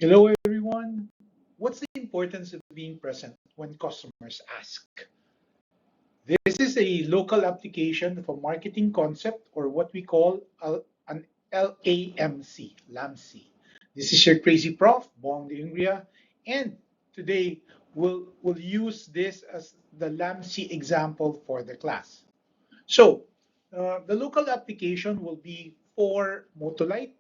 Hello, everyone. What's the importance of being present when customers ask? This is a local application for marketing concept or what we call an LAMC, LAMC. This is your crazy prof, Bong de Ingria, and today we'll use this as the LAMC example for the class. So, the local application will be for Motolite,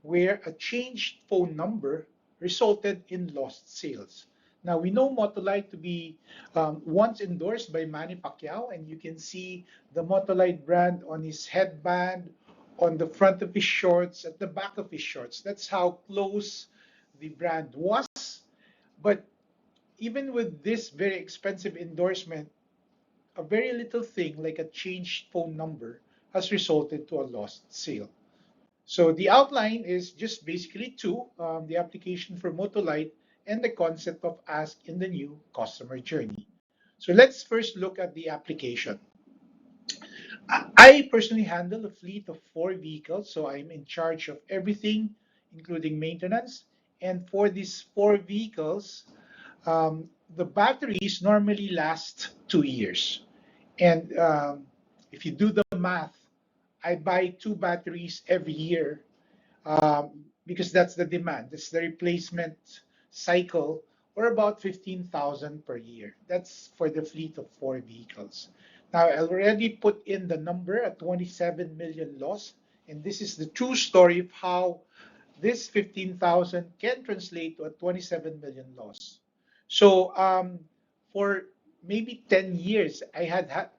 where a changed phone number resulted in lost sales. Now, we know Motolite to be once endorsed by Manny Pacquiao, and you can see the Motolite brand on his headband, on the front of his shorts, at the back of his shorts. That's how close the brand was. But even with this very expensive endorsement, a very little thing like a changed phone number has resulted to a lost sale. So the outline is just basically two, the application for Motolite and the concept of ask in the new customer journey. So let's first look at the application. I personally handle a fleet of 4 vehicles, so I'm in charge of everything, including maintenance. And for these 4 vehicles, the batteries normally last 2 years. And if you do the math, I buy 2 batteries every year because that's the demand. That's the replacement cycle, or about 15,000 per year. That's for the fleet of 4 vehicles. Now, I already put in the number at 27 million loss, and this is the true story of how this 15,000 can translate to a 27 million loss. So for maybe 10 years, I had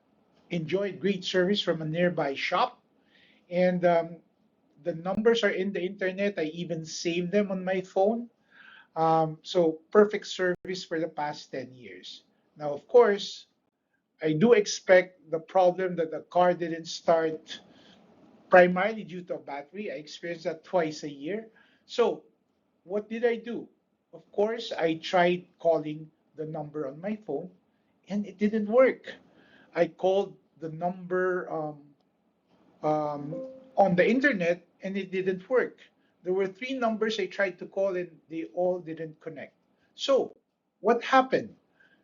enjoyed great service from a nearby shop, and the numbers are in the internet. I even saved them on my phone. So perfect service for the past 10 years. Now, of course, I do expect the problem that the car didn't start primarily due to a battery. I experience that twice a year. So what did I do? Of course, I tried calling the number on my phone and it didn't work. I called the number um, on the internet and it didn't work. There were 3 numbers I tried to call and they all didn't connect. So, what happened?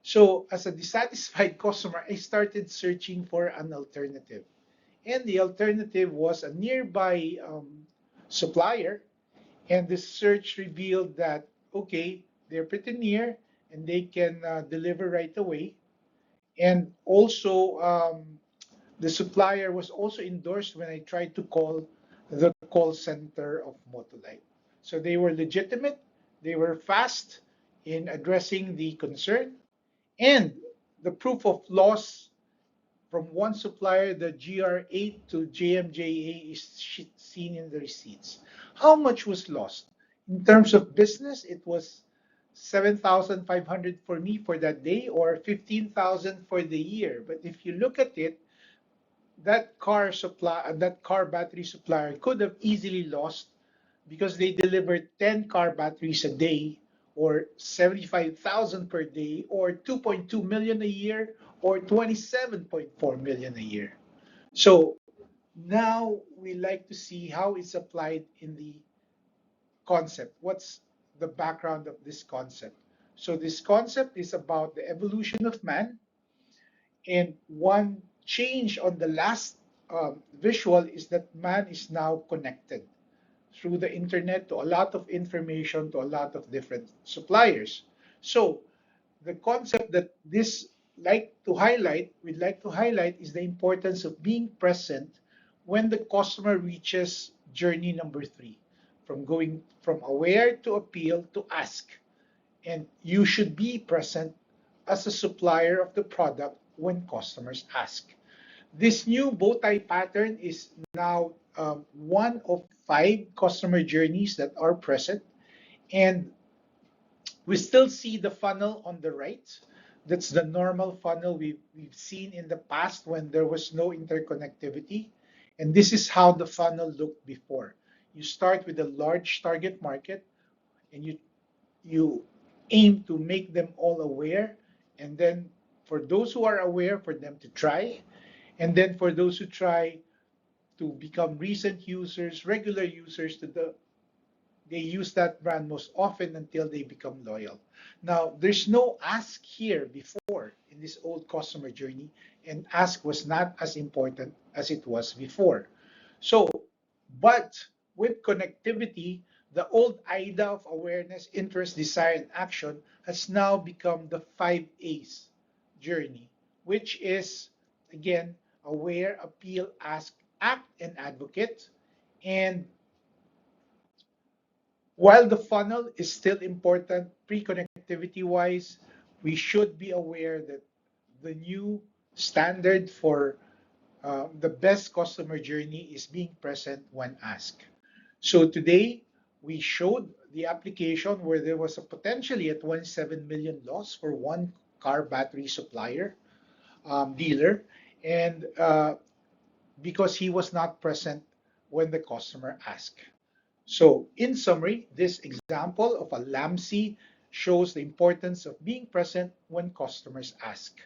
So, as a dissatisfied customer, I started searching for an alternative. And the alternative was a nearby supplier. And the search revealed that, okay, they're pretty near and they can deliver right away. And also, the supplier was also endorsed when I tried to call the call center of Motolite. So they were legitimate, they were fast in addressing the concern, and the proof of loss from one supplier, the GR8 to JMJA, is seen in the receipts. How much was lost? In terms of business, it was 7,500 for me for that day, or 15,000 for the year. But if you look at it, that car battery supplier could have easily lost because they delivered 10 car batteries a day, or 75,000 per day, or 2.2 million a year, or 27.4 million a year. So now we like to see how it's applied in the concept. What's the background of this concept? So this concept is about the evolution of man. And one change on the last visual is that man is now connected through the internet to a lot of information to a lot of different suppliers. So the concept that we'd like to highlight is the importance of being present when the customer reaches journey number 3, from going from aware to appeal to ask. And you should be present as a supplier of the product when customers ask. This new bow tie pattern is now one of 5 customer journeys that are present. And we still see the funnel on the right. That's the normal funnel we've seen in the past when there was no interconnectivity. And this is how the funnel looked before. You start with a large target market and you aim to make them all aware, and then for those who are aware, for them to try, and then for those who try, to become recent users, regular users, to the they use that brand most often until they become loyal. Now, there's no ask here before in this old customer journey, and ask was not as important as it was before. So, but with connectivity, the old idea of awareness, interest, desire, and action has now become the 5 A's journey, which is, again, aware, appeal, ask, act, and advocate. And while the funnel is still important pre-connectivity wise, we should be aware that the new standard for the best customer journey is being present when asked. So today we showed the application where there was a potentially a 27 million loss for one car battery supplier dealer, and because he was not present when the customer asked. So, in summary, this example of a LAMC shows the importance of being present when customers ask.